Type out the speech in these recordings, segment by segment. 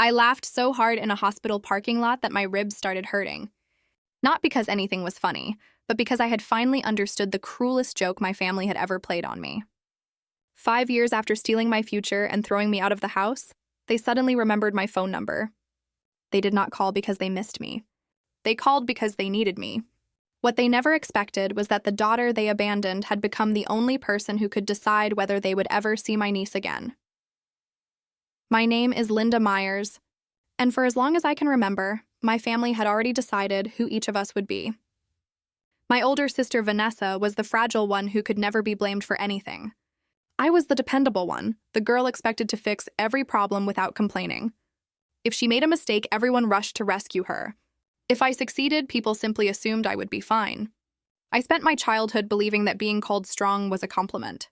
I laughed so hard in a hospital parking lot that my ribs started hurting. Not because anything was funny, but because I had finally understood the cruelest joke my family had ever played on me. 5 years after stealing my future and throwing me out of the house, they suddenly remembered my phone number. They did not call because they missed me. They called because they needed me. What they never expected was that the daughter they abandoned had become the only person who could decide whether they would ever see my niece again. My name is Linda Myers, and for as long as I can remember, my family had already decided who each of us would be. My older sister Vanessa was the fragile one who could never be blamed for anything. I was the dependable one, the girl expected to fix every problem without complaining. If she made a mistake, everyone rushed to rescue her. If I succeeded, people simply assumed I would be fine. I spent my childhood believing that being called strong was a compliment.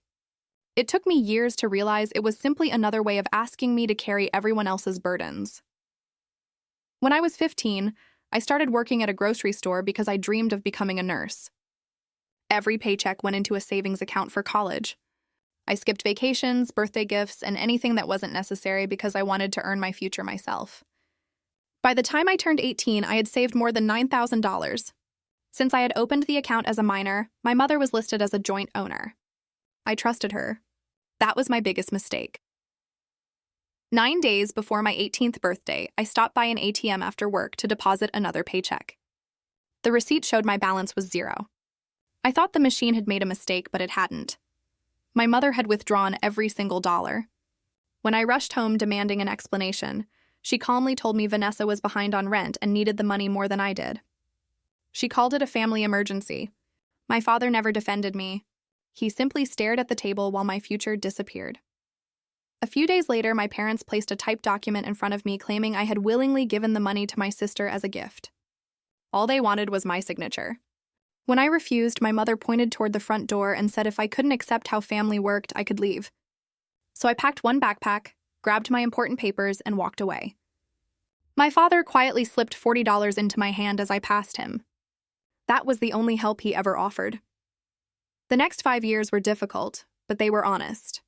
It took me years to realize it was simply another way of asking me to carry everyone else's burdens. When I was 15, I started working at a grocery store because I dreamed of becoming a nurse. Every paycheck went into a savings account for college. I skipped vacations, birthday gifts, and anything that wasn't necessary because I wanted to earn my future myself. By the time I turned 18, I had saved more than $9,000. Since I had opened the account as a minor, my mother was listed as a joint owner. I trusted her. That was my biggest mistake. 9 days before my 18th birthday, I stopped by an ATM after work to deposit another paycheck. The receipt showed my balance was $0. I thought the machine had made a mistake, but it hadn't. My mother had withdrawn every single dollar. When I rushed home demanding an explanation, she calmly told me Vanessa was behind on rent and needed the money more than I did. She called it a family emergency. My father never defended me. He simply stared at the table while my future disappeared. A few days later, my parents placed a typed document in front of me claiming I had willingly given the money to my sister as a gift. All they wanted was my signature. When I refused, my mother pointed toward the front door and said if I couldn't accept how family worked, I could leave. So I packed one backpack, grabbed my important papers, and walked away. My father quietly slipped $40 into my hand as I passed him. That was the only help he ever offered. The next 5 years were difficult, but they were honest.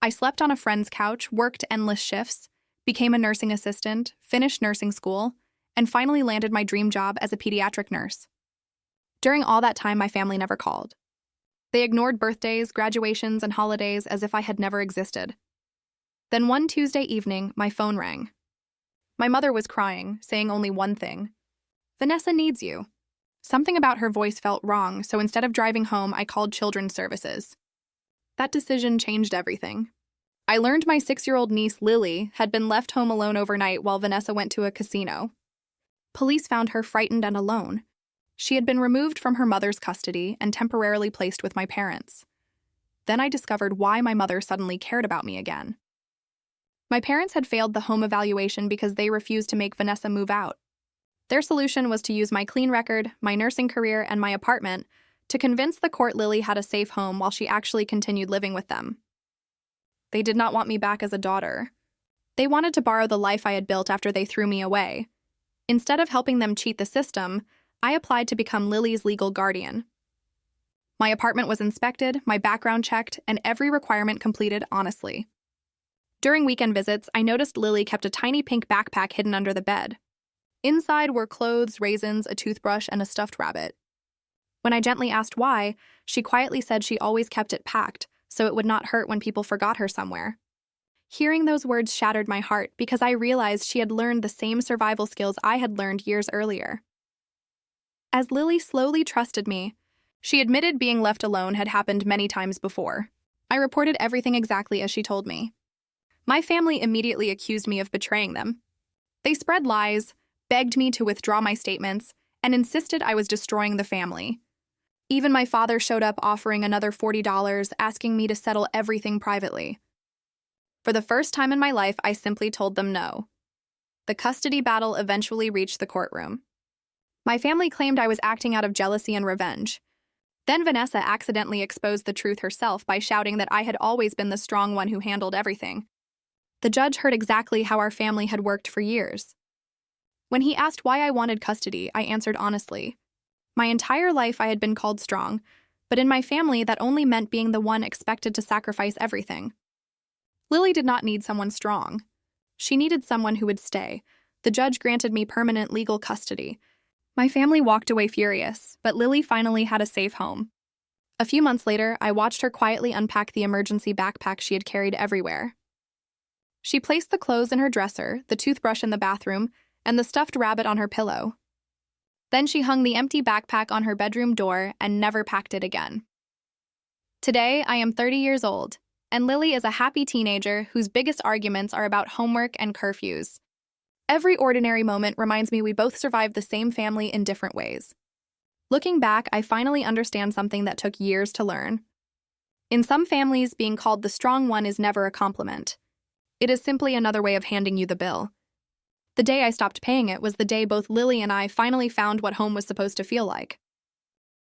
I slept on a friend's couch, worked endless shifts, became a nursing assistant, finished nursing school, and finally landed my dream job as a pediatric nurse. During all that time, my family never called. They ignored birthdays, graduations, and holidays as if I had never existed. Then one Tuesday evening, my phone rang. My mother was crying, saying only one thing: "Vanessa needs you." Something about her voice felt wrong, so instead of driving home, I called Children's Services. That decision changed everything. I learned my 6-year-old niece, Lily, had been left home alone overnight while Vanessa went to a casino. Police found her frightened and alone. She had been removed from her mother's custody and temporarily placed with my parents. Then I discovered why my mother suddenly cared about me again. My parents had failed the home evaluation because they refused to make Vanessa move out. Their solution was to use my clean record, my nursing career, and my apartment to convince the court Lily had a safe home while she actually continued living with them. They did not want me back as a daughter. They wanted to borrow the life I had built after they threw me away. Instead of helping them cheat the system, I applied to become Lily's legal guardian. My apartment was inspected, my background checked, and every requirement completed honestly. During weekend visits, I noticed Lily kept a tiny pink backpack hidden under the bed. Inside were clothes, raisins, a toothbrush, and a stuffed rabbit. When I gently asked why, she quietly said she always kept it packed, so it would not hurt when people forgot her somewhere. Hearing those words shattered my heart because I realized she had learned the same survival skills I had learned years earlier. As Lily slowly trusted me, she admitted being left alone had happened many times before. I reported everything exactly as she told me. My family immediately accused me of betraying them. They spread lies, begged me to withdraw my statements, and insisted I was destroying the family. Even my father showed up offering another $40, asking me to settle everything privately. For the first time in my life, I simply told them no. The custody battle eventually reached the courtroom. My family claimed I was acting out of jealousy and revenge. Then Vanessa accidentally exposed the truth herself by shouting that I had always been the strong one who handled everything. The judge heard exactly how our family had worked for years. When he asked why I wanted custody, I answered honestly. My entire life I had been called strong, but in my family that only meant being the one expected to sacrifice everything. Lily did not need someone strong. She needed someone who would stay. The judge granted me permanent legal custody. My family walked away furious, but Lily finally had a safe home. A few months later, I watched her quietly unpack the emergency backpack she had carried everywhere. She placed the clothes in her dresser, the toothbrush in the bathroom, and the stuffed rabbit on her pillow. Then she hung the empty backpack on her bedroom door and never packed it again. Today, I am 30 years old, and Lily is a happy teenager whose biggest arguments are about homework and curfews. Every ordinary moment reminds me we both survived the same family in different ways. Looking back, I finally understand something that took years to learn. In some families, being called the strong one is never a compliment. It is simply another way of handing you the bill. The day I stopped paying it was the day both Lily and I finally found what home was supposed to feel like.